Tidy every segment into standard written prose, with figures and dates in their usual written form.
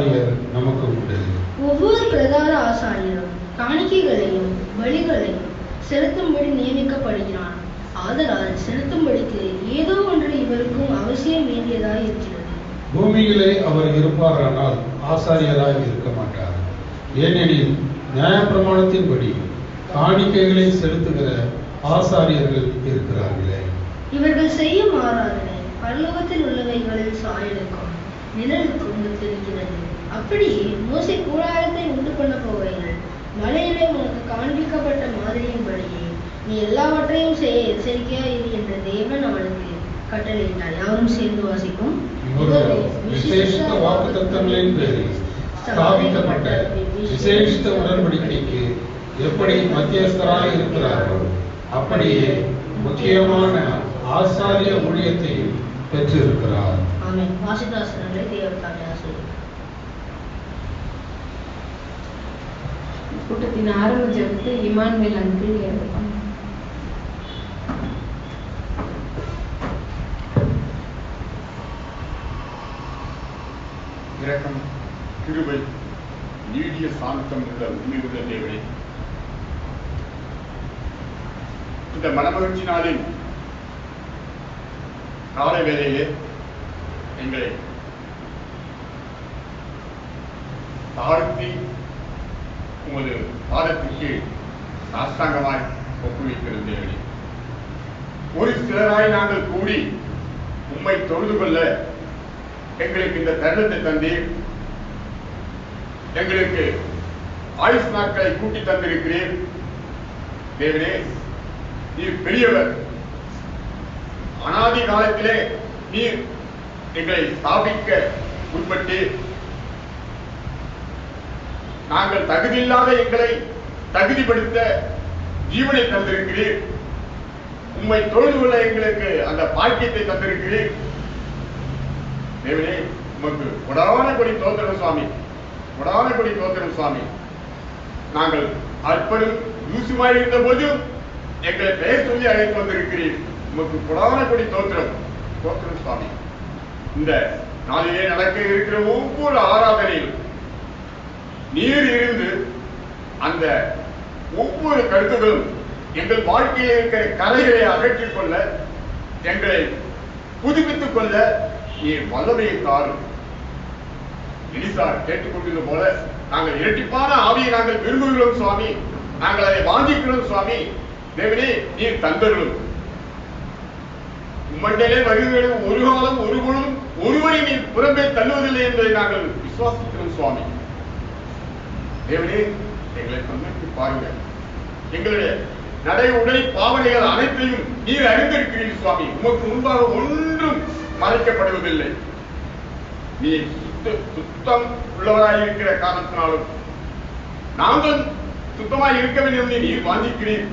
ஆசாரியர் நமக்கு உண்டு. ஒவ்வொரு பிரதான ஆசாரியரும் காணிக்கைகளையும் பலிகளையும் செலுத்தும்படி நியமிக்கப்படுகிறான். ஆதலால் செலுத்தும்படிக்கு ஏதோ ஒன்று இவருக்கும் அவசியம் வேண்டியதாய் இருக்கிறது. பூமியிலே அவர் இருப்பாரானால் ஆசாரியராய் இருக்க மாட்டார். ஏனெனில் நியாயப்பிரமாணத்தின்படி காணிக்கைகளை செலுத்துகிற ஆசாரியர்கள் இருக்கிறார்களே. இவர்கள் செய்யும் ஆராதனை பரலோகத்தில் உள்ளவைகளில் சாயலுக்கும் நிழலுக்கும் ஒத்திருக்கிறது. அப்படியே மோசே கூடாரத்தை உண்டு பண்ண போகையில் மலையிலே உனக்கு காண்பிக்கப்பட்ட மாதிரியின்படியே நீ எல்லாவற்றையும் செய்ய எச்சரிக்கையா இரு என்ற தேவன் அவனுக்கு கட்டளையிட்டார். யாரும் சேர்ந்து வாசிக்கும். விசேஷித்த வாக்குத்தத்தங்களின் பேரில் ஸ்தாபிக்கப்பட்ட விசேஷித்த உடன்படிக்கைக்கு எப்படி மத்தியஸ்தராக இருக்கிறாரோ அப்படியே முக்கியமான ஆசாரிய ஊழியத்தையும் பெற்றிருக்கிறார். ஆமென். வாசிதாசனங்களை தேவத்தாலே ஆசீர்வதிப்பார். கூட்டத்தின் ஆரம்ப ஜெபத்தை இமானுவேல் அங்கிள் எழுதுவாங்க. இரக்கம், கிருபை, நீடிய சாந்தம் உள்ள உண்மையுள்ள தேவனே, இந்த மனமகிழ்ச்சி நாளில் காலை வேளையிலே எங்களை தாழ்த்தி உமது பாதத்திற்கு சாஷ்டாங்கமாய் ஒப்புவித்திருந்த தேவனே, ஒரு சிலராய் நாங்கள் கூடி உம்மை தொழுது கொள்ள எங்களுக்கு இந்த தருணத்தை தந்தீர். எங்களுக்கு ஆயுஷ் நாட்களை கூட்டி தந்திருக்கிறீர். தேவனே, நீர் பெரியவர். அனாதி காலத்திலே நீர் எங்களை ஸ்தாபிக்க உட்பட்டு நாங்கள் தகுதியில்லாத எங்களை தகுதிப்படுத்த ஜீவனை தந்திருக்கிறீர். உம்மை தொழுது கொள்ள எங்களுக்கு அந்த பாக்கியத்தை தந்திருக்கிறீர். தேவனே, உமக்கு கொடான கொடி தோத்திரம் சுவாமி, கொடான கொடி தோத்திரம் சுவாமி. நாங்கள் அற்பரும் யூசுமாய் இருந்த போது எங்களை பெயர் சொல்லி அழைத்து வந்திருக்கிறீர். உமக்கு கொடான கொடி தோத்திரம், தோத்திரம் சுவாமி. இந்த நாளிலே நடக்க இருக்கிற ஒவ்வொரு ஆராதனையில் நீர் இருந்து அந்த ஒவ்வொரு கருத்துகளும் எங்கள் வாழ்க்கையில் இருக்கிற கலைகளை அகற்றிக் கொள்ள, எங்களை புதுப்பித்துக் கொள்ள நீர் வல்லமையை தாரும். எலிசார் கேட்டுக்கொண்டது போல நாங்கள் இரட்டிப்பான ஆவியை நாங்கள் விரும்புகிறோம் சுவாமி. நாங்கள் அதை வாங்கிக்கிறோம் சுவாமி. தேவனே, நீர் தந்தர்களும் உம்மண்டலே வருகிறோம். ஒரு காலம் ஒரு பொழுதும் ஒருவரை நீர் புறம்பே தள்ளுவதில்லை என்பதை நாங்கள் விசுவாசிக்கிறோம் சுவாமி. தேவனே, எங்களை கண்ணுக்கு பாருங்க. எங்களுடைய நடை உடை பாவனைகள் அனைத்தையும் நீர் அறிந்திருக்கிறீர்கள் சுவாமி. உமக்கு முன்பாக ஒன்றும் மறைக்கப்படுவதில்லை. நீ சுத்தம் உள்ளவராயிருக்கிற காரணத்தினாலும் நாங்கள் சுத்தமாய் இருக்க வேண்டும். நீர் வாஞ்சிக்கிறீர்.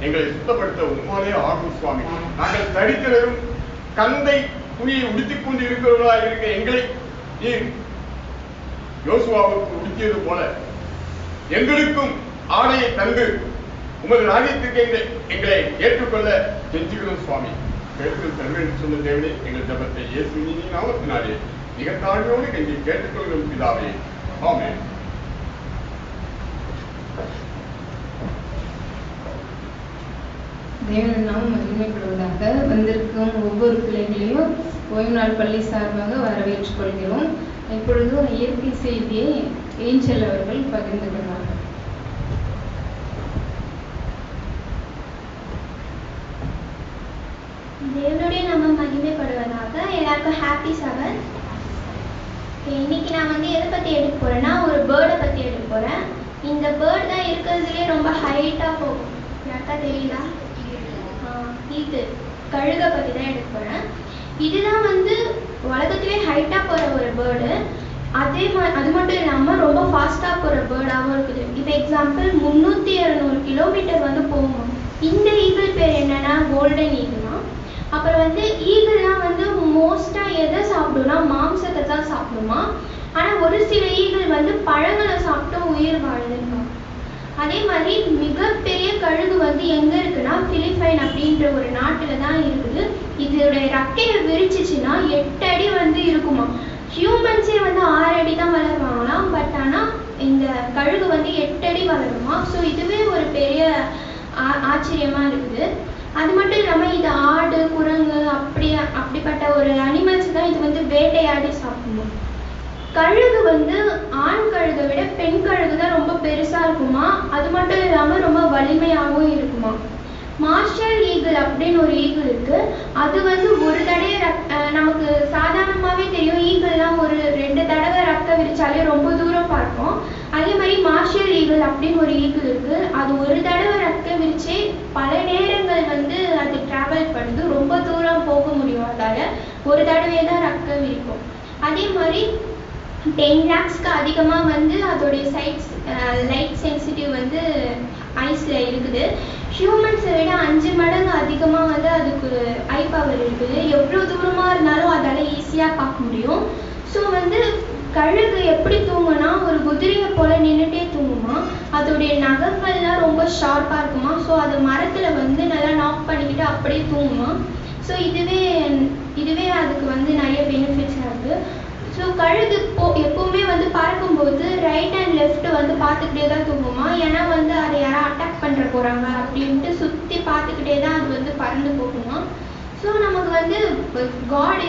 எங்களை சுத்தப்படுத்த உண்மையிலே ஆகும் சுவாமி. நாங்கள் தரித்திரரும் கந்தை துணியை உடுத்திக் கொண்டு இருக்கிறவர்களாக இருக்க எங்களை நீர் யோசுவாவுக்கு உடுத்தியது போல எங்களுக்கும் ஆடையை தந்து உமது ராஜ்யத்துக்கு எங்களை ஏற்றுக்கொள்ள செஞ்சுக்கிறோம் சுவாமி. சொன்ன தேவனே, எங்கள் ஜபத்தை இயேசுவின் நாமத்தினாலே மிக தாழ்மையோடு கெஞ்சி கேட்டுக்கொள்கிறோம் பிதாவே. ஆமென். தேவன் நாமம் மகிமைப்படுவதாக. வந்திருக்கும் ஒவ்வொரு பிள்ளைகளையும் ஓய்வு நாள் பள்ளி சார்பாக வரவேற்றுக் கொள்கிறோம். இப்பொழுது இயற்கை செய்தியை ஏஞ்சல் அவர்கள் பகிர்ந்து கொள்வார்கள். தேவனுடைய நாமம் மகிமைப்படுவதாக. எல்லாருக்கும் ஹாப்பி சபத். இன்னைக்கு நான் எதை பற்றி எடுக்க போறேன்னா, ஒரு பேர்டை பற்றி எடுக்க போறேன். இந்த பேர்ட் தான் இருக்கிறதுலே ரொம்ப ஹைட்டாக போகும். யாருக்கா தெரியல? இது கழுகை பற்றி தான் எடுக்க போறேன். இதுதான் உலகத்திலே ஹைட்டாக போகிற ஒரு பேர்டு. அது மட்டும் இல்லாமல் ரொம்ப ஃபாஸ்ட்டாக போகிற பேர்டாகவும் இருக்குது. இப்போ எக்ஸாம்பிள் 300-200 கிலோமீட்டர் போகும். இந்த ஈகிள் பேர் என்னன்னா கோல்டன் ஈகிள் தான். அப்புறம் ஈகிள்லாம் மோஸ்ட்டாக எதை சாப்பிடும்னா மாம்சத்தை தான் சாப்பிடுமா. ஆனால் ஒரு சில ஈகிள் பழங்களை சாப்பிட்டு உயிர் வாழுதுங்க. அதே மாதிரி மிகப்பெரிய கழுகு எங்கே இருக்குன்னா பிலிப்பைன் அப்படின்ற ஒரு நாட்டில் தான் இருக்குது. இதோடைய ரெக்கையை விரிச்சிச்சுன்னா 8 அடி இருக்குமா. ஹியூமன்ஸே 6 அடி தான் வளருவாங்க. இந்த கழுகு வந்து 8 அடி வளருமா. ஸோ இதுவே ஒரு பெரிய ஆச்சரியமா இருக்குது. அது மட்டும் இல்லாமல் இது ஆடு, குரங்கு அப்படிப்பட்ட ஒரு அனிமல்ஸ் தான் இது வந்து வேட்டையாடி சாப்பிடணும். கழுகு வந்து ஆண் கழுகை விட பெண் கழுகு தான் ரொம்ப பெருசாக இருக்குமா. அது மட்டும் இல்லாமல் ரொம்ப வலிமையாகவும் இருக்குமா. மார்ஷல் ஈகிள் அப்படின்னு ஒரு ஈகிள் இருக்கு. அது வந்து ஒரு தடவை நமக்கு சாதாரணமாகவே தெரியும், ஈகிள்லாம் ஒரு 2 தடவை ரக்க விரிச்சாலே ரொம்ப தூரம் பார்ப்போம். அதே மாதிரி மார்ஷல் ஈகிள் அப்படின்னு ஒரு ஈகிள் இருக்கு. அது ஒரு தடவை ரக்க விரிச்சே பல நேரங்கள் வந்து அது டிராவல் பண்ணுது, ரொம்ப தூரம் போக முடியும். அதால் ஒரு தடவை தான் ரக்க விரிக்கும். அதே மாதிரி 10 lakhsக்கு அதிகமாக வந்து அதோடைய லைட் சென்சிட்டிவ் வந்து ஐஸில் இருக்குது. ஹியூமன்ஸை விட 5 மடங்கு அதிகமாக வந்து அதுக்கு ஐ பவர் இருக்குது. எவ்வளோ தூரமாக இருந்தாலும் அதால் ஈஸியாக பார்க்க முடியும். ஸோ வந்து கழுகு எப்படி தூங்குனா ஒரு குதிரையை போல் நின்றுட்டே தூங்குமா. அதோடைய நகங்கள்லாம் ரொம்ப ஷார்ப்பாக இருக்குமா. ஸோ அது மரத்தில் வந்து நல்லா நாக் பண்ணிக்கிட்டு அப்படியே தூங்குமா. ஸோ இதுவே அதுக்கு வந்து நிறைய பெனிஃபிட்ஸாக இருக்குது. ஸோ கழுகு எப்போவுமே வந்து பறக்கும்போது ரைட் அண்ட் லெஃப்ட் வந்து பார்த்துக்கிட்டே தான் தூங்குமா. ஏன்னா வந்து அதை யாரும் அட்டாக் பண்ணுற போகிறாங்க அப்படின்ட்டு சுற்றி பார்த்துக்கிட்டே தான் அது வந்து பறந்து போகுமா. ஸோ நமக்கு வந்து காட்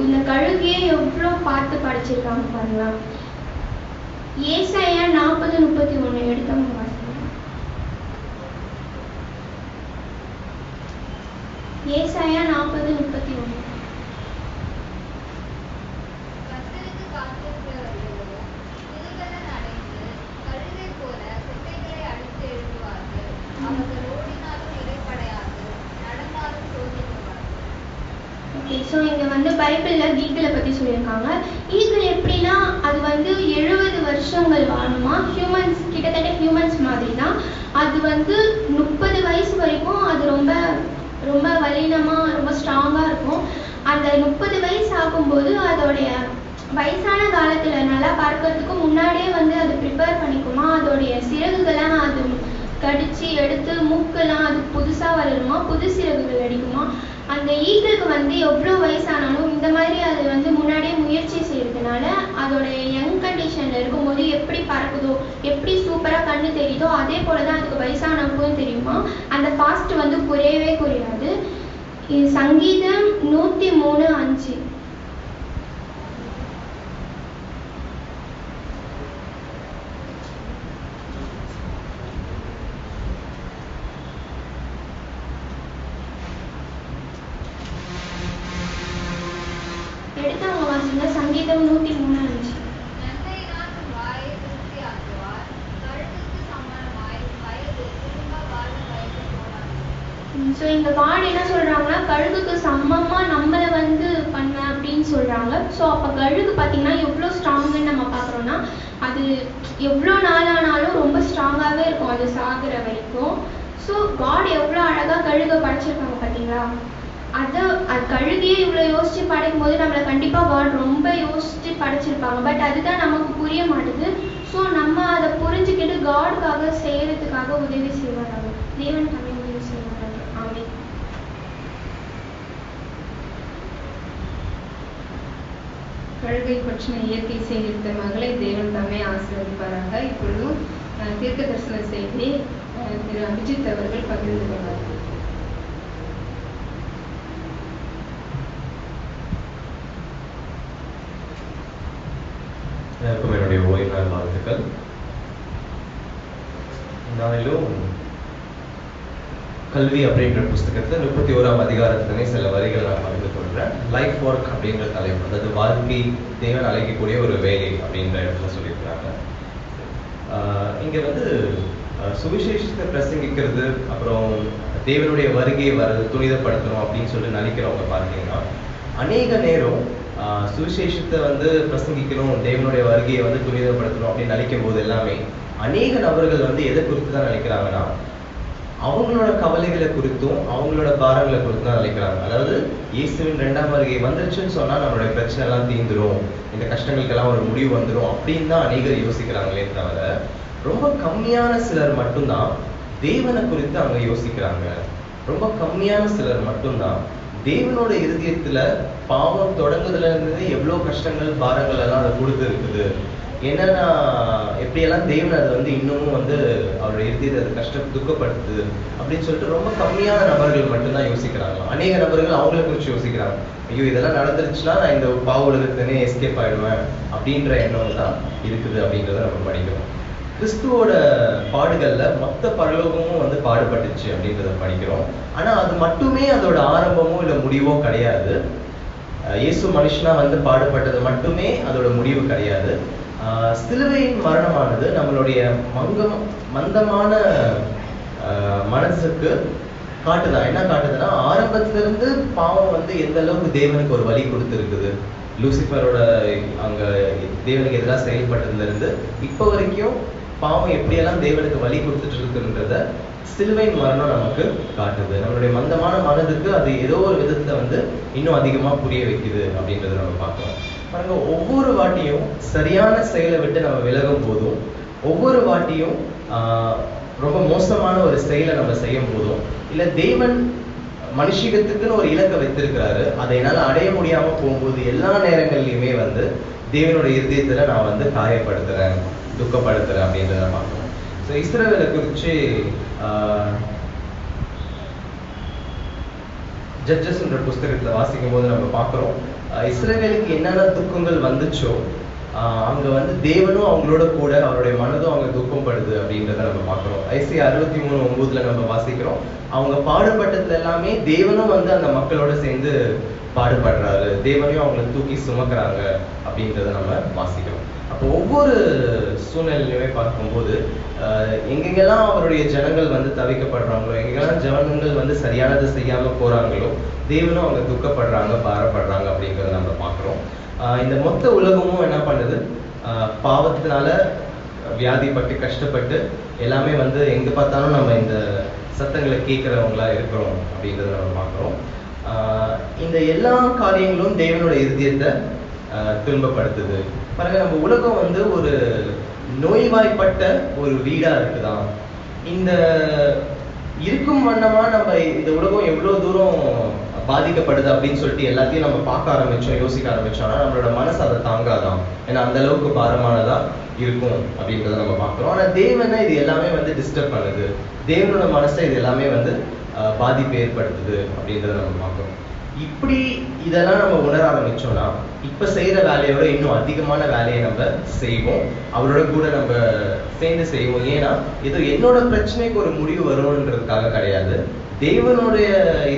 இந்த கழுகையே எவ்வளோ பார்த்து படைச்சிருக்காங்க பாருங்களா. ஏசாயா 40:31 எடுத்தவங்க வாசிக்கலாம். ஏசாயா 40:31. ஸோ இங்கே வந்து பைபிளில் ஈகிளை பற்றி சொல்லியிருக்காங்க. ஈகிள் எப்படின்னா அது வந்து 70 வருஷங்கள் வாழுமா. கிட்டத்தட்ட ஹியூமன்ஸ் மாதிரி தான். அது வந்து 30 வயசு வரைக்கும் அது ரொம்ப ரொம்ப வலினமாக ரொம்ப ஸ்ட்ராங்காக இருக்கும். அந்த 30 வயசு ஆகும்போது அதோடைய வயசான காலத்தில் நல்லா பறக்கிறதுக்கு முன்னாடியே வந்து அது ப்ரிப்பேர் பண்ணிக்குமா. அதோடைய சிறகுகள்லாம் அது கடிச்சு எடுத்து மூக்கெல்லாம் அது புதுசாக வளருமா, புது சிறகுகள் அடிக்குமா. அந்த ஈகிளுக்கு வந்து எவ்வளோ வயசானாலும் இந்த மாதிரி அது வந்து முன்னாடியே முயற்சி செய்யறதுனால அதோடைய யங் கண்டிஷனில் இருக்கும்போது எப்படி பறக்குதோ, எப்படி சூப்பராக கண்ணு தெரியுதோ அதே போல தான் அதுக்கு வயசானவங்களுக்கும் தெரியுமா. அந்த ஃபாஸ்ட் வந்து குறையவே குறையாது. இது சங்கீதம் 103:5. எடுத்தவங்க வாசிங்க. சங்கீதம் 103:5. ஸோ இந்த கார்டு என்ன சொல்கிறாங்கன்னா கழுகுக்கு சமமாக நம்மளை வந்து பண்ண அப்படின்னு சொல்கிறாங்க. ஸோ அப்போ கழுகு பார்த்திங்கன்னா எவ்வளோ ஸ்ட்ராங்குன்னு நம்ம பார்க்குறோன்னா அது எவ்வளோ நாளானாலும் ரொம்ப ஸ்ட்ராங்காகவே இருக்கும் அது சாகிற வரைக்கும். ஸோ காட் எவ்வளோ அழகாக கழுகை படைச்சிருக்காங்க பார்த்தீங்களா. அது கழுகையே இவ்வளோ யோசித்து படைக்கும் போது நம்மளை கண்டிப்பாக காட் ரொம்ப யோசித்து படைச்சிருப்பாங்க. பட் அதுதான் நமக்கு புரிய மாட்டுது. ஸோ நம்ம அதை புரிஞ்சுக்கிட்டு காடுக்காக செய்கிறதுக்காக உதவி செய்வாராங்க. தேவனுக்காக உதவி செய்வாராங்க. ஆமென். கழுகை பற்றின இயற்கை செய்திருந்த மகளை தேவன் தாமே ஆசீர்வதிப்பாராக. இப்பொழுதும் தீர்க்க தரிசன செய்தி திரு அபிஜித் அவர்கள் பகிர்ந்து கொண்டார்கள். எனக்கும் என்னுடைய ஓய்வு நாள் வாழ்த்துக்கள். நாளிலும் கல்வி அப்படின்ற புஸ்தகத்தை 31ஆம் அதிகாரத்திலே சில வரிகள் நான் பகிர்ந்து கொள்கிறேன். லைஃப் ஒர்க் அப்படின்ற தலைப்பு, அதாவது வாழ்க்கை தேவன் அழைக்கக்கூடிய ஒரு வேலை அப்படின்ற இடத்துல சொல்லியிருக்கிறாங்க. இங்கே வந்து சுவிசேஷத்தை பிரசங்கிக்கிறது, அப்புறம் தேவனுடைய வருகையை துரிதப்படுத்தணும் அப்படின்னு சொல்லி நினைக்கிறவங்க பார்த்தீங்கன்னா அநேக நேரம் சுவிசேஷத்தை வந்து பிரசங்கிக்கணும், தேவனுடைய வருகையை வந்து துரிதப்படுத்தணும் அப்படின்னு நினைக்கும் போது எல்லாமே அநேக நபர்கள் வந்து எதை குறித்து தான் நினைக்கிறாங்கன்னா அவங்களோட கவலைகளை குறித்தும் அவங்களோட பாரங்களை குறித்து தான் நினைக்கிறாங்க. அதாவது இயேசுவின் 2ஆம் வருகை வந்துருச்சுன்னு சொன்னால் நம்மளுடைய பிரச்சனை எல்லாம் தீந்துரும், இந்த கஷ்டங்களுக்கெல்லாம் ஒரு முடிவு வந்துடும் அப்படின்னு தான் அநேகர் யோசிக்கிறாங்களே தவிர ரொம்ப கம்மியான சிலர் மட்டும்தான் தேவனை குறித்து அவங்க யோசிக்கிறாங்க. ரொம்ப கம்மியான சிலர் மட்டும்தான் தேவனோட இருதயத்துல பாவம் தொடங்குதுல இருந்து எவ்வளவு கஷ்டங்கள் பாரங்கள் எல்லாம் அதை கொடுத்து இருக்குது, என்னென்ன எப்படியெல்லாம் தேவன் அது வந்து இன்னமும் வந்து அவருடைய இறுதியை அது துக்கப்படுத்துது அப்படின்னு சொல்லிட்டு ரொம்ப கம்மியான நபர்கள் மட்டும்தான் யோசிக்கிறாங்க. அநேக நபர்கள் அவங்கள குறித்து யோசிக்கிறாங்க, ஐயோ இதெல்லாம் நடந்துருச்சுன்னா நான் இந்த பாவ உலகத்துலேயே எஸ்கேப் ஆயிடுவேன் அப்படின்ற எண்ணம் தான் இருக்குது அப்படின்றத நம்ம படிக்கிறோம். கிறிஸ்துவோட பாடுகள்ல மொத்த பரலோகமும் வந்து பாடுபட்டுச்சு அப்படின்றத படிக்கிறோம். ஆனா அது மட்டுமே அதோட ஆரம்பமோ இல்லை முடிவோ கிடையாது. இயேசு மனுஷனா வந்து பாடுபட்டது மட்டுமே அதோட முடிவு கிடையாது. சிலுவையின் மரணமானது நம்மளுடைய மந்தமான மனசுக்கு காட்டுதா, என்ன காட்டுதுன்னா ஆரம்பத்திலிருந்து பாவம் வந்து எந்த அளவுக்கு தேவனுக்கு ஒரு வழி கொடுத்துருக்குது. லூசிஃபரோட அங்க தேவனுக்கு எதிராக செயல்பட்டதுல இருந்து இப்போ வரைக்கும் பாவம் எப்படியெல்லாம் தேவனுக்கு வழி கொடுத்துட்டு இருக்குன்றத சிலுவையின் மரணம் நமக்கு காட்டுது. நம்மளுடைய மந்தமான மனதுக்கு அது ஏதோ ஒரு விதத்துல வந்து இன்னும் அதிகமா புரிய வைக்குது அப்படின்றத நம்ம பார்க்கிறோம். பாருங்க, ஒவ்வொரு வாட்டியும் சரியான செயலை விட்டு நம்ம விலகும் போதும், ஒவ்வொரு வாட்டியும் ரொம்ப மோசமான ஒரு செயலை நம்ம செய்யும் போதும், இல்ல தேவன் மனுஷத்துக்குன்னு ஒரு இலக்கை வைத்திருக்கிறாரு, அதை என்னால அடைய முடியாம போகும்போது எல்லா நேரங்கள்லயுமே வந்து தேவனோட இருதயத்துல நான் வந்து காயப்படுத்துறேன், துக்கப்படுத்துறேன் அப்படின்றத பார்க்கணும். ஸோ இஸ்ரவேலை குறிச்சு ஜட்ஜஸ்ன்ற புஸ்தகத்துல வாசிக்கும் போது நம்ம பார்க்கிறோம், இஸ்ரவேலுக்கு என்னென்ன துக்கங்கள் வந்துச்சோ அங்க வந்து தேவனும் அவங்களோட கூட அவருடைய மனதும் அவங்க துக்கப்படுது அப்படின்றத நம்ம பார்க்கிறோம். ஐசியா 63:9 நம்ம வாசிக்கிறோம், அவங்க பாடுபட்டதுல எல்லாமே தேவனும் வந்து அந்த மக்களோட சேர்ந்து பாடுபடுறாரு, தேவனையும் அவங்களை தூக்கி சுமக்கிறாங்க அப்படின்றத நம்ம வாசிக்கிறோம். அப்போ ஒவ்வொரு சூழ்நிலையுமே பார்க்கும்போது எங்கெங்கெல்லாம் அவருடைய ஜனங்கள் வந்து தவிக்கப்படுறாங்களோ, எங்கெல்லாம் ஜனங்கள் வந்து சரியானதை செய்யாம போறாங்களோ, தேவனும் அவங்க துக்கப்படுறாங்க, பாரப்படுறாங்க அப்படிங்கிறத நம்ம பார்க்கிறோம். இந்த மொத்த உலகமும் என்ன பண்ணுது, பாவத்தினால வியாதிப்பட்டு கஷ்டப்பட்டு எல்லாமே வந்து எங்க பார்த்தாலும் நம்ம இந்த சத்தங்களை கேட்கிறவங்களா இருக்கிறோம் அப்படின்றத நம்ம பார்க்கிறோம். இந்த எல்லா காரியங்களும் தேவனோட இருதயத்தை திரும்பப்படுத்துது. பாருங்க, நம்ம உலகம் வந்து ஒரு நோய்வாய்ப்பட்ட ஒரு வீடா இருக்குதான். இந்த இருக்கும் வண்ணமா நம்ம இந்த உலகம் எவ்வளவு தூரம் பாதிக்கப்படுது அப்படின்னு சொல்லிட்டு எல்லாத்தையும் நம்ம பார்க்க ஆரம்பிச்சோம், யோசிக்க ஆரம்பிச்சோம்னா நம்மளோட மனசு அதை தாங்காதான், ஏன்னா அந்த அளவுக்கு பாரமானதா இருக்கும் அப்படின்றத நம்ம பார்க்கிறோம். ஆனா தேவனை இது எல்லாமே வந்து டிஸ்டர்ப் பண்ணுது, தேவனோட மனசை இது எல்லாமே வந்து பாதிப்பு ஏற்படுத்துது அப்படின்றத நம்ம பார்க்கிறோம். இப்படி இதெல்லாம் நம்ம உணர ஆரம்பிச்சோம்னா இப்ப செய்யற வேலையோட இன்னும் அதிகமான வேலையை நம்ம செய்வோம், அவரோட கூட நம்ம சேர்ந்து செய்வோம். ஏன்னா இது என்னோட பிரச்சனைக்கு ஒரு முடிவு வரும்ன்றதுக்காக கிடையாது, தேவனுடைய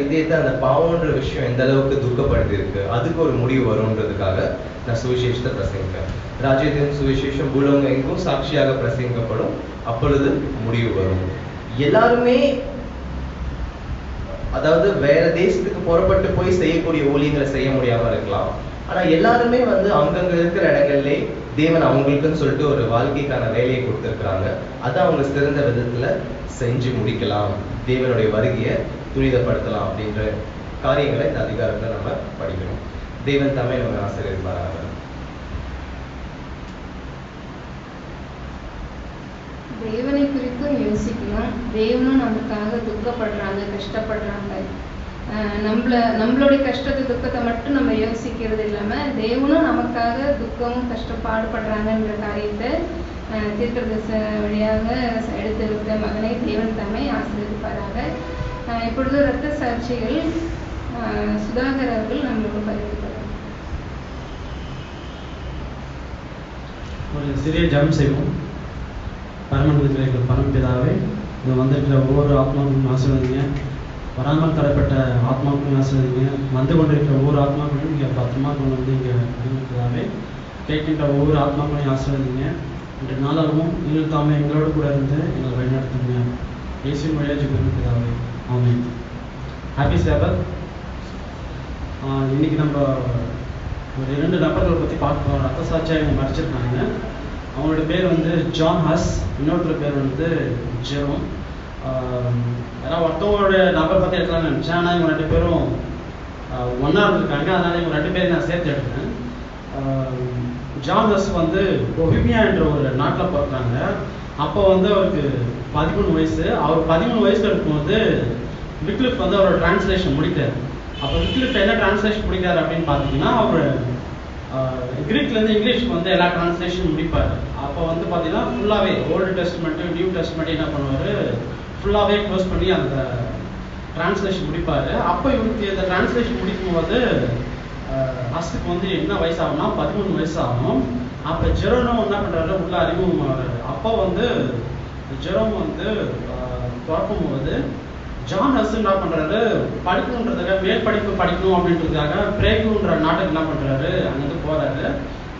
இதயத்தை அந்த பாவம்ன்ற விஷயம் எந்த அளவுக்கு துக்கப்படுத்தி இருக்கு அதுக்கு ஒரு முடிவு வரும்ன்றதுக்காக நான் சுவிசேஷத்தை பிரசங்கிப்பேன். ராஜ்யத்தின் சுவிசேஷம் பூலோகம் எங்கும் சாட்சியாக பிரசங்கிக்கப்படும், அப்பொழுது முடிவு வரும். எல்லாருமே அதாவது வேற தேசத்துக்கு புறப்பட்டு போய் செய்யக்கூடிய ஊழியங்களை செய்ய முடியாம இருக்கலாம், ஆனா எல்லாருமே வந்து அங்கங்க இருக்கிற இடங்கள்லே தேவன் அவங்களுக்குன்னு சொல்லிட்டு ஒரு வாழ்க்கைக்கான வேலையை கொடுத்துருக்குறாங்க, அதை அவங்க சிறந்த விதத்துல செஞ்சு முடிக்கலாம், தேவனுடைய வருகையை துரிதப்படுத்தலாம் அப்படின்ற காரியங்களை இந்த அதிகாரத்தை நம்ம படிக்கணும். தேவன் தாமே நம்ம ஆசீர்வதிப்பாராக. தேவனை குறித்தும் யோசிக்கணும், தேவனும் நமக்காக துக்கப்படுறாங்க, கஷ்டப்படுறாங்க. நம்மளுடைய கஷ்டத்தை துக்கத்தை மட்டும் நம்ம யோசிக்கிறது இல்லாம தேவனும் நமக்காக துக்கமும் கஷ்டப்பாடுபடுறாங்கன்ற காரியத்தை தீர்க்கதரிசி வழியாக எடுத்து வைத்த மகனை தேவன் தாமே ஆசீர்வதிப்பாராக. இப்பொழுது இரத்த சாட்சிகள் சுதாகர் அவர்கள் நம்மளுக்கு பகிர்ந்துக்கிறார். ஒரு சிறிய ஜெபம் செய்வோம். பரமண்டலத்தில் இருக்கிற பரமபிதாவே, இங்கே வந்திருக்கிற ஒவ்வொரு ஆத்மாவுக்கும் ஆசீர்வதிங்க, வராமல் தரப்பட்ட ஆத்மாவுக்கும் ஆசீர்வதிங்க, வந்து கொண்டிருக்கிற ஒவ்வொரு ஆத்மாக்களையும் இங்கே பத்திரமா கொண்டு வந்து இங்கே பகிர்ந்துக்கிறாவே, கேட்கின்ற ஒவ்வொரு ஆத்மாக்களையும் ஆசீர்வதிங்க. இன்று நாளாகவும் நீங்கள் தாமே எங்களோடு கூட இருந்து எங்களை வழிநடத்துங்க. இயேசுவின் வழியாக ஜெபிக்கிறதாவே, ஆமென். ஹாப்பி சாபத். இன்னைக்கு நம்ம ஒரு 2 நபர்களை பற்றி பார்க்க ரத்த சாட்சியாக இவங்க மறைச்சிருக்காங்க. அவங்களோட பேர் வந்து ஜான் ஹஸ், இன்னொருத்தர் பேர் வந்து ஜெரோம். ஏன்னா ஒருத்தவங்களோட நபர் பற்றி எடுக்கலாம்னு நினச்சேன், ஆனால் இவங்க 2 பேரும் ஒன்றா இருந்திருக்காங்க, அதனால் இவங்க 2 பேரையும் நான் சேர்த்து எடுத்தேன். ஜான் ஹஸ் வந்து பொஹிமியா என்ற ஒரு நாட்டில் பிறக்கிறாங்க. அப்போ வந்து அவருக்கு 13 வயசு. அவர் 13 வயசுல இருக்கும்போது விக்லிஃப் வந்து அவரோட டிரான்ஸ்லேஷன் முடிக்கிறார். அப்போ விக்லிஃப் என்ன டிரான்ஸ்லேஷன் முடிக்கிறார் அப்படின்னு பார்த்தீங்கன்னா, அவர் கிரீக்லேருந்து இங்கிலீஷ்க்கு வந்து எல்லா டிரான்ஸ்லேஷனும் முடிப்பார். அப்போ வந்து பார்த்தீங்கன்னா ஃபுல்லாகவே ஓல்டு டெஸ்ட்மெண்ட்டு நியூ டெஸ்ட்மெண்ட் என்ன பண்ணுவார், ஃபுல்லாகவே க்ளோஸ் பண்ணி அந்த டிரான்ஸ்லேஷன் முடிப்பார். அப்போ இவருக்கு இந்த டிரான்ஸ்லேஷன் முடிக்கும் போது ஹஸ்க்கு வந்து என்ன வயசாகும்னா 13 வயசு ஆகும். அப்போ ஜெரோனும் என்ன பண்ணுறாரு, உள்ள அறிமுகமாகிறாரு. அப்போ வந்து ஜெரோம் வந்து பிறக்கும் போது ஜான் ஹஸ் என்ன பண்ணுறாரு, படிக்கணுன்றதுக்காக மேல் படிப்பு படிக்கணும் அப்படின்றதுக்காக பிரேக்குன்ற நாட்டுக்கு என்ன பண்ணுறாரு, அங்கேருந்து போகிறாரு.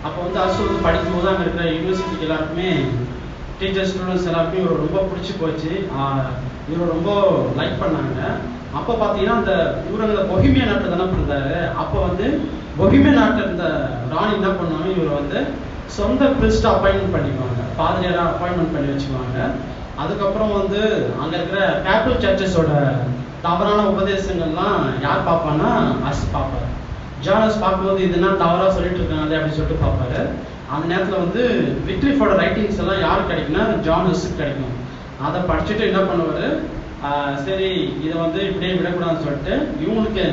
அப்போ வந்து ஹஸ் வந்து படிக்கும்போது அங்கே இருக்கிற யூனிவர்சிட்டிக்கு எல்லாருக்குமே டீச்சர்ஸ் ஸ்டூடெண்ட்ஸ் எல்லாருக்குமே இவர் ரொம்ப பிடிச்சி போச்சு. இவர் ரொம்ப லைக் பண்ணாங்க. அப்போ பார்த்தீங்கன்னா அந்த இவர் அந்த பொஹிமியா நாட்டில் தானே பிறந்தாரு. அப்போ வந்து பொஹிமியா நாட்டில் இருந்த ராணி என்ன பண்ணுவாங்க, இவரை வந்து சொந்த பிரிஸ்ட் அப்பாயின்மெண்ட் பண்ணிக்குவாங்க, பாதிரியாராக அப்பாயின்மெண்ட் பண்ணி வச்சுக்குவாங்க. அதுக்கப்புறம் வந்து அங்கே இருக்கிற கேபிட்டல் சர்ச்சஸோட தவறான உபதேசங்கள்லாம் யார் பார்ப்பான்னா ஹஸ் பார்ப்பார். ஜானஸ் பார்க்கும்போது இதுனா தவறாக சொல்லிட்டு இருக்காங்க அப்படின்னு சொல்லிட்டு பார்ப்பாரு. அந்த நேரத்தில் வந்து விக்ட்ரிஃபோட ரைட்டிங்ஸ் எல்லாம் யாருக்கு கிடைக்குன்னா ஜானஸுக்கு கிடைக்கும். அதை படிச்சுட்டு என்ன பண்ணுவார், சரி இதை வந்து இப்படியே விடக்கூடாதுன்னு சொல்லிட்டு இவங்களுக்கு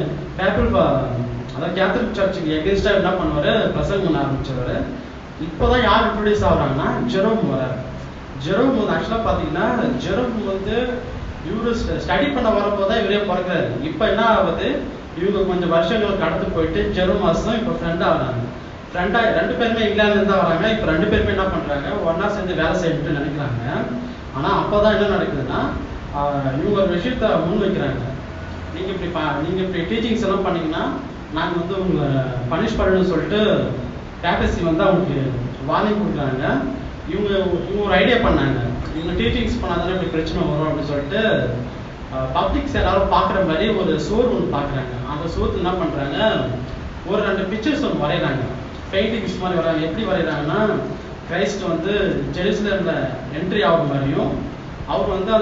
அதாவது கேத்தலிக் சர்ச்சுக்கு எகென்ஸ்டாக என்ன பண்ணுவார், பிரசங்கம் பண்ண ஆரம்பிச்சவர். இப்போதான் யார் இன்ட்ரோடியூஸ் ஆகுறாங்கன்னா ஜெரோம் வரார். ஜெரோம் வந்து ஆக்சுவலாக பார்த்தீங்கன்னா ஜெரோம் வந்து இவரு ஸ்டடி பண்ண வரும்போது தான் இவரே பிறக்கிறாரு. இப்போ என்ன ஆகுது, இவங்க கொஞ்சம் வருஷங்கள் கடந்து போயிட்டு ஜெரோம் ஹஸ்ஸும் இப்போ ஃப்ரெண்டாக ஆகிறாங்க. ஃப்ரெண்டாக 2 பேருமே இங்கிலாந்துலேருந்து தான் வராங்க. இப்போ 2 பேருமே என்ன பண்ணுறாங்க, ஒன்றா சேர்ந்து வேலை செய்யணும்னு நினைக்கிறாங்க. ஆனால் அப்போ தான் என்ன நடக்குதுன்னா, இவங்க ஒரு விஷயத்த முன் வைக்கிறாங்க. நீங்கள் இப்படி டீச்சிங்ஸ் எல்லாம் பண்ணீங்கன்னா நாங்கள் வந்து உங்களை பனிஷ் பண்ணணும்னு சொல்லிட்டு பேபசி வந்து அவங்களுக்கு வார்னிங் கொடுக்குறாங்க. இவங்க ஒரு ஐடியா பண்ணாங்க, இவங்க டீச்சிங்ஸ் பண்ணாதானே இப்படி பிரச்சனை வரும் அப்படின்னு சொல்லிட்டு பப்ளிக்ஸ் எல்லாரும் பார்க்குற மாதிரி ஒரு சோறு ஒன்று பார்க்குறாங்க. அந்த சோறு என்ன பண்ணுறாங்க, ஒரு 2 பிக்சர்ஸ் ஒன்று வரைகிறாங்க, பெயிண்டிங்ஸ் மாதிரி வராங்க. எப்படி வரைகிறாங்கன்னா, கிரைஸ்ட் வந்து ஜெருசலேமில் என்ட்ரி ஆகிற மாதிரியும், அவர் வந்து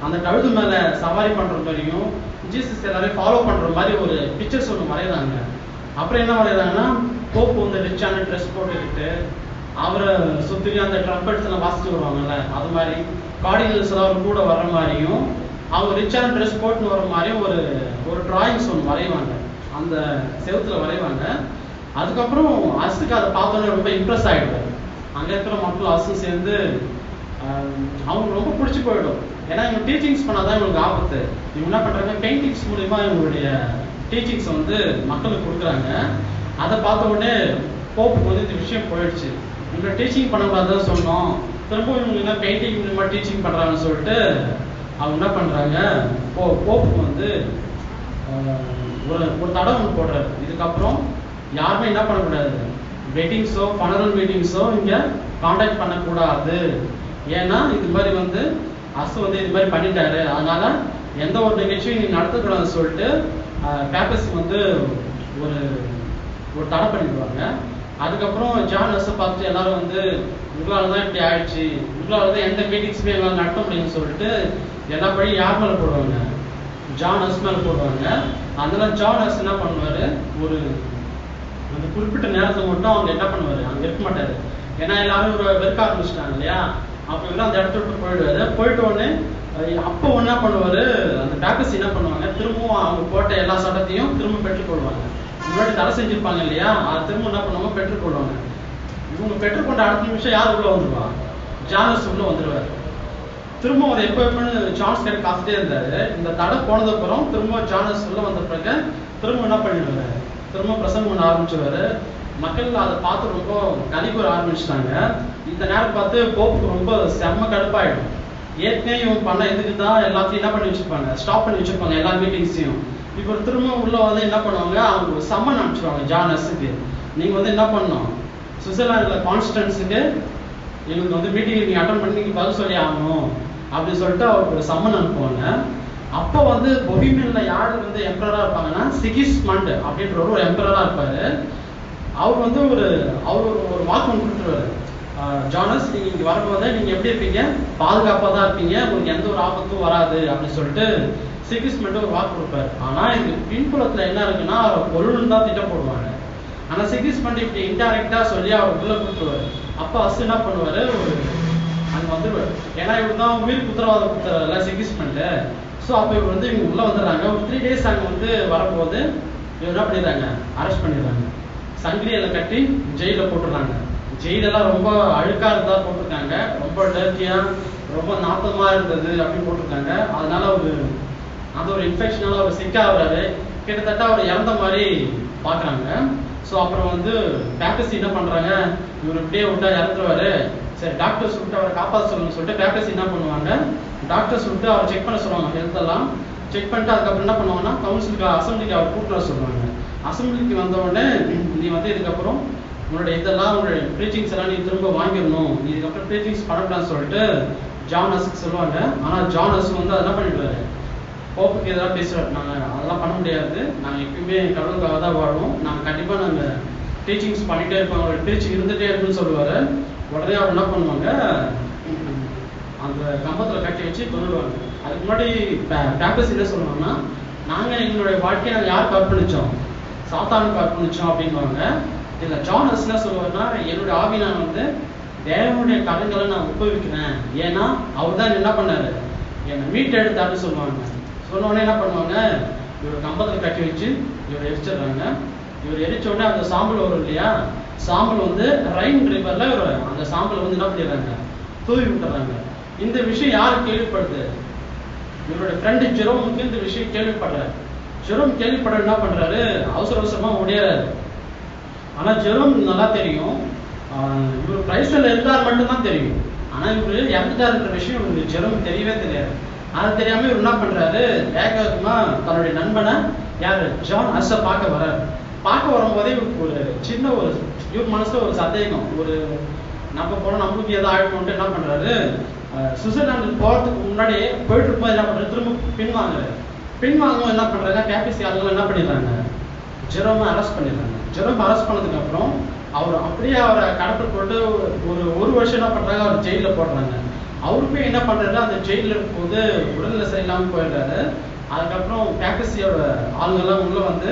அந்த கழுது மேலே சவாரி பண்ணுற மாதிரியும், ஜீசஸ் எல்லாரையும் ஃபாலோ பண்ணுற மாதிரி ஒரு பிக்சர்ஸ் ஒன்று வரைகிறாங்க. அப்புறம் என்ன வரைகிறாங்கன்னா, போப்பு வந்து ரிச்சான ட்ரெஸ் போட்டுக்கிட்டு அவரை சுற்றியும் அந்த ட்ரம்பெட்ஸ் எல்லாம் வாசிச்சு வருவாங்கல்ல, அது மாதிரி கார்டினல்ஸ் எல்லாம் கூட வர்ற மாதிரியும், அவங்க ரிச்சான ட்ரெஸ் போட்டுன்னு வர மாதிரியும் ஒரு டிராயிங்ஸ் ஒன்று வரைவாங்க, அந்த செவத்தில் வரைவாங்க. அதுக்கப்புறம் ஹஸ்ஸுக்கு அதை பார்த்தோன்னே ரொம்ப இம்ப்ரெஸ் ஆகிடுவார். அங்கே இருக்கிற மக்கள் ஹஸ்ஸும் சேர்ந்து அவங்களுக்கு ரொம்ப பிடிச்சி போயிடும். ஏன்னா இவங்க டீச்சிங்ஸ் பண்ணாதான் இவங்களுக்கு ஆபத்து. இவங்க என்ன பண்ணுறாங்க, பெயிண்டிங்ஸ் மூலிமா இவங்களுடைய டீச்சிங்ஸ் வந்து மக்களுக்கு கொடுக்குறாங்க. அதை பார்த்த உடனே போப்புக்கு வந்து இந்த விஷயம் போயிடுச்சு. இவங்க டீச்சிங் பண்ணக்கூடாதுன்னு சொன்னோம், திரும்ப இவங்க என்ன பெயிண்டிங் மூலிமா டீச்சிங் பண்ணுறாங்கன்னு சொல்லிட்டு அவங்க என்ன பண்ணுறாங்க, போப்புக்கு வந்து ஒரு தடவை ஒன்று போடுறாரு. இதுக்கப்புறம் யாருமே என்ன பண்ணக்கூடாது, வெட்டிங்ஸோ ஃபனரல் மீட்டிங்ஸோ இங்கே காண்டாக்ட் பண்ணக்கூடாது. ஏன்னா இது மாதிரி வந்து ஹஸ் வந்து இது மாதிரி பண்ணிட்டாரு, அதனால எந்த ஒரு நிகழ்ச்சியும் நீ நடத்தக்கூடாதுன்னு சொல்லிட்டு பேப்பர்ஸ் வந்து ஒரு தடை பண்ணிடுவாங்க. அதுக்கப்புறம் ஜான் ஹஸ்ஸை பார்த்துட்டு எல்லாரும் வந்து உங்களால் தான் இப்படி ஆயிடுச்சு, உங்களால் தான் எந்த மீட்டிங்ஸுமே எங்களால் நடத்த முடியும்னு சொல்லிட்டு எல்லா பழியும் யார் மேலே போடுவாங்க, ஜான் ஹஸ் மேலே போடுவாங்க. அதனால ஜான் ஹஸ் என்ன பண்ணுவார், அந்த குறிப்பிட்ட நேரத்தில் மட்டும் அவங்க என்ன பண்ணுவார், அங்கே இருக்க மாட்டார். ஏன்னா எல்லாரும் வெறுக்க ஆரம்பிச்சிட்டாங்க இல்லையா. அப்போ இவரும் அந்த இடத்த விட்டு போயிடுவாரு. போயிட்ட உடனே அப்போ என்ன பண்ணுவார், அந்த பேப்பர்ஸ் என்ன பண்ணுவாங்க, திரும்பவும் அவங்க போட்ட எல்லா சட்டத்தையும் திரும்ப பெற்றுக்கொள்வாங்க. முன்னாடி தடை செஞ்சிருப்பாங்க இல்லையா, அதை திரும்ப என்ன பண்ணுவாங்க, பெற்றுக்கொள்வாங்க. இவங்க பெற்றுக்கொண்ட அடுத்த நிமிஷம் யார் உள்ள வந்துருவா, ஜானஸ் உள்ள வந்துடுவார். திரும்ப அவர் எப்பன்னு சான்ஸ் கிடைக்க காத்துட்டே இருந்தாரு. இந்த தடை போனதுக்கப்புறம் திரும்ப ஜானஸ் உள்ள வந்த பிறகு திரும்ப என்ன பண்ணிடுவாரு, திரும்ப பிரசங்கம் பண்ண ஆரம்பிச்சுவாரு. மக்கள் அதை பார்த்து ரொம்ப கலிகூற ஆரம்பிச்சிட்டாங்க. இந்த நேரம் பார்த்து போப்புக்கு ரொம்ப செம்ம கடுப்பாயிடும். ஏற்கனவே இவங்க பண்ண இதுக்கு தான் எல்லாத்தையும் என்ன பண்ணி வச்சிருப்பாங்க, ஸ்டாப் பண்ணி வச்சிருப்பாங்க எல்லா மீட்டிங்ஸையும். இப்போ திரும்ப உள்ள வந்து என்ன பண்ணுவாங்க, அவங்க சம்மன் அனுப்பிச்சிருவாங்க ஜான் ஹஸ்ஸுக்கு. நீங்க வந்து என்ன பண்ணணும், சுவிட்சர்லாண்டில் கான்ஸ்டன்ஸுக்கு எங்களுக்கு வந்து மீட்டிங் நீங்கள் அட்டன் பண்ணி நீங்கள் பதில் சொல்லி ஆகணும் அப்படின்னு சொல்லிட்டு அவருக்கு ஒரு சம்மன் அனுப்புவாங்க. அப்போ வந்து பொஹிமியன்ல யார் வந்து எம்பரரா இருப்பாங்கன்னா, சிகிஸ்மண்ட் அப்படின்ற ஒரு எம்பரரா இருப்பாரு. அவர் வந்து ஒரு வாக்கு ஒன்று கொடுத்துருவாரு, ஜானஸ் நீங்க இங்க வரும்போது நீங்க எப்படி இருப்பீங்க, பாதுகாப்பா தான் இருப்பீங்க, உங்களுக்கு எந்த ஒரு ஆபத்தும் வராது அப்படின்னு சொல்லிட்டு சிகிஸ்மண்ட் ஒரு வாக்கு கொடுப்பாரு. ஆனா இது பின்புலத்துல என்ன இருக்குன்னா, அவர் கொல்லணும் தான் திட்டம் போடுவாங்க. ஆனா சிகிஸ்மண்ட் இப்படி இன்டைரக்டா சொல்லி அவர் உள்ள கொடுத்துருவாரு. அப்ப ஹஸ் என்ன பண்ணுவாரு, அங்க வந்துடுவாரு. ஏன்னா இவர் தான் உயிர் உத்தரவாதம் கொடுத்துறாருல சிகிஸ்மண்ட். ஸோ அப்போ இவர் வந்து இவங்க உள்ள வந்துடுறாங்க. ஒரு 3 days அங்கே வந்து வரும்போது இவர் என்ன பண்ணிடுறாங்க, அரெஸ்ட் பண்ணிடுறாங்க. சங்கிலியில கட்டி ஜெயில போட்டுறாங்க. ஜெயிலெல்லாம் ரொம்ப அழுக்கா இருந்தா போட்டிருக்காங்க, ரொம்ப டர்ட்டியா ரொம்ப நாத்தமா இருந்தது அப்படின்னு போட்டிருக்காங்க. அதனால அந்த ஒரு இன்ஃபெக்ஷனால அவர் சிக்கா ஆகுறாரு. கிட்டத்தட்ட அவர் இறந்த மாதிரி பாக்குறாங்க. ஸோ அப்புறம் வந்து பேப்டிஸ்ட் என்ன பண்றாங்க, இவர் இப்படியே விட்டா இறந்துருவாரு, சரி டாக்டர் சொல்லிட்டு அவரை காப்பாற்ற சொல்லணும்னு சொல்லிட்டு பேப்டிஸ்ட் என்ன பண்ணுவாங்க, டாக்டர் சொல்லிட்டு அவர் செக் பண்ண சொல்லுவாங்க, ஹெல்த் எல்லாம் செக் பண்ணிட்டு அதுக்கப்புறம் என்ன பண்ணுவாங்கன்னா கவுன்சிலுக்கு அசம்பிளிக்கு அவர் கூப்பிட்டு வர சொல்லுவாங்க. அசம்பிளிக்கு வந்த உடனே நீ வந்து இதுக்கப்புறம் உன்னோட இதெல்லாம் உங்களுடைய ப்ரீச்சிங்ஸ் எல்லாம் நீ திரும்ப வாங்கிடணும், நீ இதுக்கப்புறம் ப்ரீச்சிங்ஸ் பண்ணக்கூடாதுன்னு சொல்லிட்டு ஜான் ஹஸ்க்கு சொல்லுவாங்க. ஆனால் ஜான் ஹஸ் வந்து அதெல்லாம் பண்ணிடுவாரு, போப்புக்கு எதாவது பேசுவார், நாங்கள் அதெல்லாம் பண்ண முடியாது, நாங்கள் எப்பயுமே கடவுளுக்காக தான் வாழுவோம், நாங்கள் கண்டிப்பாக நாங்கள் டீச்சிங்ஸ் பண்ணிகிட்டே இருப்போம், அவரோட டீச்சிங் இருந்துகிட்டே இருக்குன்னு சொல்லுவார். உடனே அவர் என்ன பண்ணுவாங்க, அந்த கம்பத்தில் கட்டி வச்சு கொண்டுடுவாங்க. அதுக்கு முன்னாடி பேப்பர்ஸ் என்ன சொல்லுவாங்கன்னா, நாங்கள் எங்களுடைய வாழ்க்கையை நாங்கள் யாருக்கு அர்ப்பணித்தோம், சாத்தானுக்கு அர்ப்பணித்தோம் அப்படின்வாங்க. இதில் ஜான் ஹஸ் என்ன சொல்லுவாருன்னா, என்னுடைய ஆவி நான் வந்து தேவனுடைய கரங்களை நான் உபயோகிக்கிறேன், ஏன்னா அவர் தான் என்ன பண்ணாரு, என்னை மீட் எடுத்தாருன்னு சொல்லுவாங்க. சொன்னோடனே என்ன பண்ணுவாங்க, இவர் கம்பத்தில் கட்டி வச்சு இவர் எரிச்சிடுறாங்க. இவர் எரிச்ச உடனே அந்த சாம்பல் வரும் இல்லையா, சாம்பல் வந்து ரைன் ரிவர்ல அந்த சாம்பல் வந்து என்ன பண்ணிடுறாங்க, தூவி விட்டுறாங்க. இந்த விஷயம் யாரு கேள்விப்படுது, இவருடைய ஃப்ரெண்டு ஜெரோமுக்கு இந்த விஷயம் கேள்விப்படுறாரு. ஜெரோம் கேள்விப்பட என்ன பண்றாரு, அவசர அவசரமா ஓடியாரு. ஆனா ஜெரோம் நல்லா தெரியும், இவர் பிரைஸ்ல இருந்தார் மட்டும்தான் தெரியும், ஆனா இவரு இறந்துட்டாருன்ற விஷயம் இவருக்கு ஜெரோம் தெரியவே தெரியாது. அது தெரியாம இவர் என்ன பண்றாரு, வேகமா தன்னுடைய நண்பனை யாரு ஜான் ஹஸ்ஸை பார்க்க வர்றாரு. பார்க்க வரும்போதே இவருக்கு ஒரு சின்ன இவர் மனசுல ஒரு சந்தேகம், ஒரு நம்ம போன நம்மளுக்கு ஏதோ ஆயிடும்ட்டு என்ன பண்றாரு, சுவிட்சர்லாந்து போறதுக்கு முன்னாடி போயிட்டு இருக்கும்போது என்ன பண்றாரு, திரும்ப பின்வாங்குறாரு. பின்வாங்கும் என்ன பண்றாங்க, கேபிசி ஆளுங்க என்ன பண்ணிடுறாங்க, ஜெரோமை அரெஸ்ட் பண்ணிடுறாங்க. ஜெரோம் அரெஸ்ட் பண்ணதுக்கு அப்புறம் அவர் அப்படியே அவரை கடத்தல் போட்டு ஒரு வருஷம் என்ன பண்றாங்க, அவர் ஜெயில போடுறாங்க. அவருமே என்ன பண்றாரு, அந்த ஜெயில இருக்கும்போது உடல்நிலை சரியில்லாம போயிடுறாரு. அதுக்கப்புறம் கேபிசியோட ஆளுங்கெல்லாம் உள்ள வந்து,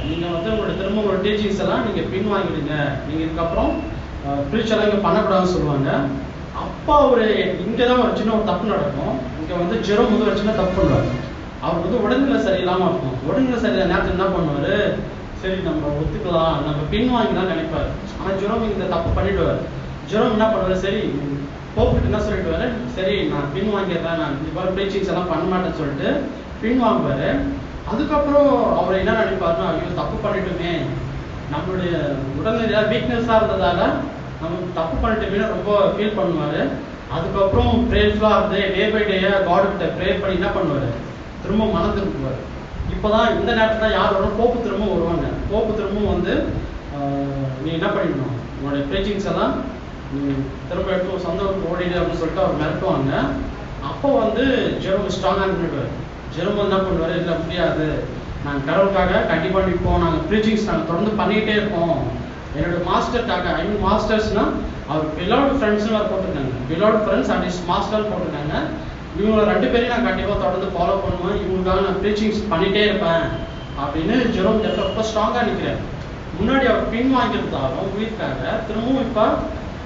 நீங்க வந்து உங்களோட திரும்ப உங்களோட டீச்சிங்ஸ் எல்லாம் நீங்க பின்வாங்கிடுங்க, நீங்க இதுக்கப்புறம் ப்ரீச்செல்லாம் இங்க பண்ணக்கூடாதுன்னு சொல்லுவாங்க. அப்பா இங்கதான் ஒரு சின்ன ஒரு தப்பு நடக்கும். இங்க வந்து ஜெரோம் வந்து ஒரு சின்ன தப்பு பண்ணுவாரு. அவர் வந்து உடல்நிலை சரியில்லாம இருக்கும். உடல்நிலை சரியில்லாத நேரத்தில் என்ன பண்ணுவாரு, சரி நம்ம ஒத்துக்கலாம், நம்ம பின்வாங்கிலாம் நினைப்பாரு. ஆனா ஜெரோம் இந்த தப்பு பண்ணிடுவாரு. ஜெரோம் என்ன பண்ணுவாரு, சரி போப்புட்டு என்ன சொல்லிட்டு, சரி நான் பின்வாங்கிடுறேன், நான் இது போல ப்ரீச்சிங்ஸ் எல்லாம் பண்ண மாட்டேன்னு சொல்லிட்டு பின்வாங்குவாரு. அதுக்கப்புறம் அவர் என்ன நினைப்பாருன்னா, ஐயோ தப்பு பண்ணிட்டுமே, நம்மளுடைய உடல்நிலையா வீக்னஸா இருந்ததால நம்ம தப்பு பண்ணிட்டுமே ரொம்ப ஃபீல் பண்ணுவாரு. அதுக்கப்புறம் ப்ரேயர்ஃபுல்லா இருந்து டே பை டேயா காட் கிட்ட ப்ரேயர் பண்ணி என்ன பண்ணுவாரு, திரும்ப மனம் திரும்புவார். இப்போதான் இந்த நேரத்தில் தான் யார் வரும், போப்பு திரும்ப வருவாங்க. போப்பு திரும்பவும் வந்து நீ என்ன பண்ணிடணும், உன்னோட ப்ரீச்சிங்ஸ் எல்லாம் திரும்ப எடுத்து சொந்த ஊருக்கு ஓடிடு அப்படின்னு சொல்லிட்டு அவர் மிரட்டுவாங்க. அப்போ வந்து ஜெரோம் ஸ்ட்ராங்காக நின்றுடுவார். ஜெரோம் என்ன பண்ணுவார், இல்லை முடியாது, நாங்கள் கடவுளுக்காக கண்டிப்பாக நிற்போம், நாங்கள் ப்ரீச்சிங்ஸ் நாங்கள் தொடர்ந்து பண்ணிக்கிட்டே இருப்போம், என்னோட மாஸ்டருக்காக, ஐ மீன் மாஸ்டர்ஸ்னா அவர் பிலோட் ஃப்ரெண்ட்ஸ்னு வேறு போட்டிருக்காங்க, பிலோட் ஃப்ரெண்ட்ஸ் அண்ட் இஸ் மாஸ்டர் போட்டிருக்காங்க. இவங்க 2 பேரையும் நான் கண்டிப்பாக தொடர்ந்து ஃபாலோ பண்ணுவேன், இவங்களுக்காக நான் ப்ரீச்சிங்ஸ் பண்ணிகிட்டே இருப்பேன் அப்படின்னு ஜெரோம் ரொம்ப ஸ்ட்ராங்காக நிற்கிறார். முன்னாடி அவர் பின்வாங்கியிருந்தாலும் உயிர்க்காக திரும்பவும் இப்போ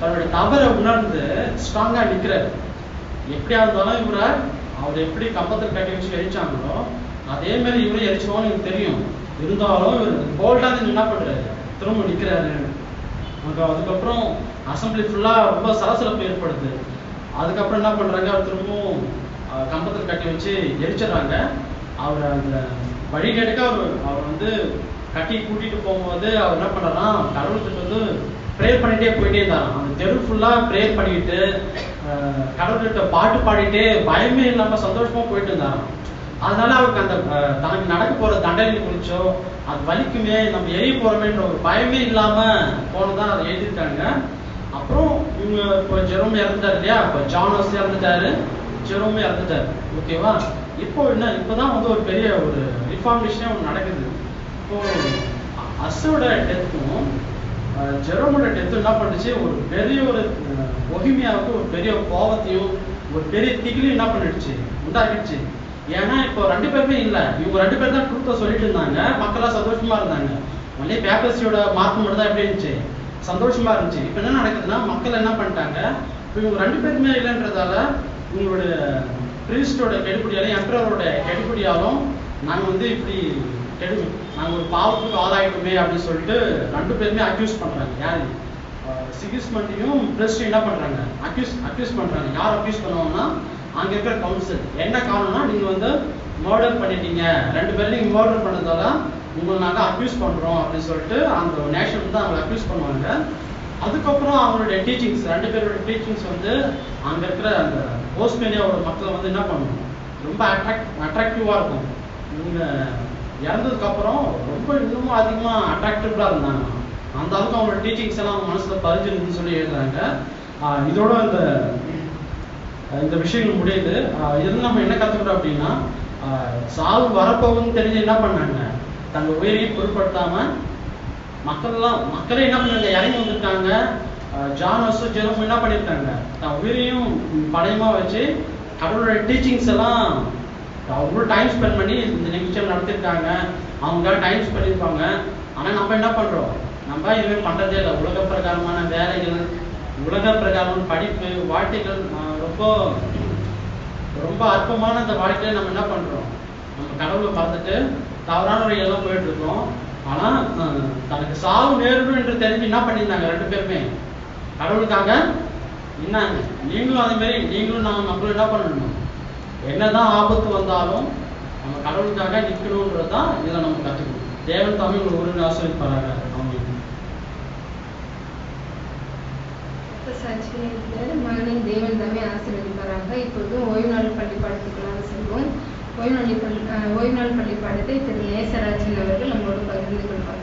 தன்னுடைய தவறை உணர்ந்து ஸ்ட்ராங்கா நிற்கிறார். எப்படியா இருந்தாலும் அவர் எப்படி கம்பத்தில் கட்டி வச்சு எரிச்சாங்களோ அதே மாதிரி இவரை எரிச்சோன்னு எனக்கு தெரியும். இருந்தாலும் இவர் போல்டா என்ன பண்றாரு, திரும்ப நிற்கிறாரு. அதுக்கப்புறம் அசம்பிளி ஃபுல்லா ரொம்ப சலசலப்பு ஏற்படுது. அதுக்கப்புறம் என்ன பண்றாங்க, அவர் திரும்பவும் கம்பத்தில் கட்டி வச்சு எரிச்சிடறாங்க. அவர் அந்த வழி கேட்டுக்க அவர் வந்து கட்டி கூட்டிட்டு போகும்போது அவர் என்ன பண்றாருன்னா, கடவுளுக்கு வந்து ப்ரேயர் பண்ணிட்டே போயிட்டே இருந்தாராம். அந்த தெரு ஃபுல்லா ப்ரேயர் பண்ணிட்டு கடவுள்கிட்ட பாட்டு பாடிட்டே பயமே இல்லாம சந்தோஷமா போயிட்டு இருந்தாராம். அதனால அவருக்கு அந்த தனக்கு நடக்க போற தண்டனை குறிச்சோ அது வலிக்குமே, நம்ம எரிய போறோமேன்ற ஒரு பயமே இல்லாம போனதான் அதை எழுதியிருக்காங்க. அப்புறம் இவங்க இப்போ ஜெரோம் இறந்துட்டாரு இல்லையா, இப்போ ஜான் ஹஸ் இறந்துட்டாரு, ஜெரோம் இறந்துட்டாரு. ஓகேவா, இப்போதான் வந்து ஒரு பெரிய ஒரு ரிஃபார்மேஷனே ஒன்று நடக்குது. இப்போ ஹஸ்ஸோட டெத்தும் ஜெரோமோட டெத்தும் என்ன பண்ணுச்சு, ஒரு பெரிய ஒரு பொஹிமியாவுக்கு ஒரு பெரிய கோபத்தையும் ஒரு பெரிய திகிலையும் என்ன பண்ணிடுச்சு, உண்டாக்கிடுச்சு. ஏன்னா இப்போ 2 பேருமே இல்லை, இவங்க 2 பேர் தான் ட்ரூத்தை சொல்லிட்டு இருந்தாங்க, மக்கள்லாம் சந்தோஷமா இருந்தாங்க. ஒன்லி பேப்பர்ஸியோட மார்க் மட்டும் தான் எப்படி இருந்துச்சு, சந்தோஷமா இருந்துச்சு. இப்போ என்ன நடக்குதுன்னா, மக்கள் என்ன பண்ணிட்டாங்க, இப்போ இவங்க 2 பேருமே இல்லைன்றதால இவங்களுடைய பிரீஸ்டோட கெடுபடியாலும் எம்பரரோட கெடுபடியாலும் நாங்கள் வந்து இப்படி கெடுக்கும், நாங்கள் ஒரு பாவத்துக்கு ஆளாயிட்டுமே அப்படின்னு சொல்லிட்டு 2 பேருமே அக்யூஸ் பண்ணுறாங்க. யார் சிகிஸ்மண்டையும் பிரஸ்ட் என்ன பண்ணுறாங்க, அக்யூஸ் பண்ணுறாங்க. யார் அக்யூஸ் பண்ணுவாங்கன்னா அங்கே இருக்கிற கவுன்சில். என்ன காரணம்னா, நீங்கள் வந்து மர்டர் பண்ணிட்டீங்க, 2 பேரும் நீங்கள் மர்டர் பண்ணதால உங்களை நாங்கள் அக்யூஸ் பண்ணுறோம் அப்படின்னு சொல்லிட்டு அந்த நேஷன் வந்து அவங்களை அக்யூஸ் பண்ணுவாங்க. அதுக்கப்புறம் அவங்களுடைய டீச்சிங்ஸ், 2 பேரோட டீச்சிங்ஸ் வந்து அங்கே இருக்கிற அந்த போஸ்மேனியாவோட மக்களை வந்து என்ன பண்ணணும், ரொம்ப அட்ராக்டிவாக இருக்கும். இவங்க இறந்ததுக்கப்புறம் ரொம்ப இன்னமும் அதிகமாக அட்ராக்டிவாக இருந்தாங்க. அந்த அளவுக்கு அவங்களோட டீச்சிங்ஸ் எல்லாம் அவங்க மனசில் பதிஞ்சிருந்துன்னு சொல்லி எழுதுறாங்க. இதோட இந்த விஷயங்கள் முடியுது. இதில் நம்ம என்ன கற்றுக்கிட்டோம் அப்படின்னா, சாவு வரப்போகுதுன்னு தெரிஞ்சு என்ன பண்ணாங்க, தங்கள் உயிரையும் பொருட்படுத்தாமல் மக்களே என்ன பண்ணாங்க, இறங்கி வந்திருக்காங்க. ஜான் ஹஸ்ஸும் ஜெரோமும் என்ன பண்ணியிருக்காங்க, தன் உயிரையும் படையமா வச்சு கடவுளோட டீச்சிங்ஸ் எல்லாம் அவ்வளோ டைம் ஸ்பெண்ட் பண்ணி இந்த நிகழ்ச்சியை நடத்திருக்காங்க. அவங்க டைம் பண்ணியிருப்பாங்க. ஆனால் நம்ம என்ன பண்ணுறோம், நம்ம இதுவே பண்ணுறதே இல்லை. உலக பிரகாரமான வேலைகள், உலக பிரகாரமான படிப்பு, வாழ்க்கைகள், ரொம்ப அற்பமான அந்த வாழ்க்கையை நம்ம என்ன பண்ணுறோம், நம்ம கடவுளை பார்த்துட்டு தவறான வழியெல்லாம் போயிட்டு இருக்கோம். ஆனால் தனக்கு சாவு நேரிடும் என்று தெரிஞ்சு என்ன பண்ணியிருந்தாங்க 2 பேருமே கடவுளுக்காக என்னாங்க. நீங்களும் அதே மாதிரி நீங்களும் நம்மளும் என்ன பண்ணணும், என்னதான் ஆபத்து வந்தாலும் நம்ம கடவுளுக்காக நிற்கணுன்றது தான் இதில் நம்ம கற்றுக்கணும். தேவன் தாமே உங்களுக்கு ஆசிரியப்பாராங்க. அவங்களுக்கு மகனை தேவன் தாமே ஆசீர்வதிப்பாராக. இப்போது ஓய்வு நாள் பள்ளி பாடத்துக்குள்ளாக செல்வோம். ஓய்வு நாள் பள்ளி பாடத்தை திரு நேசராஜன் அவர்கள் நம்மளோடு பகிர்ந்து கொள்வார்.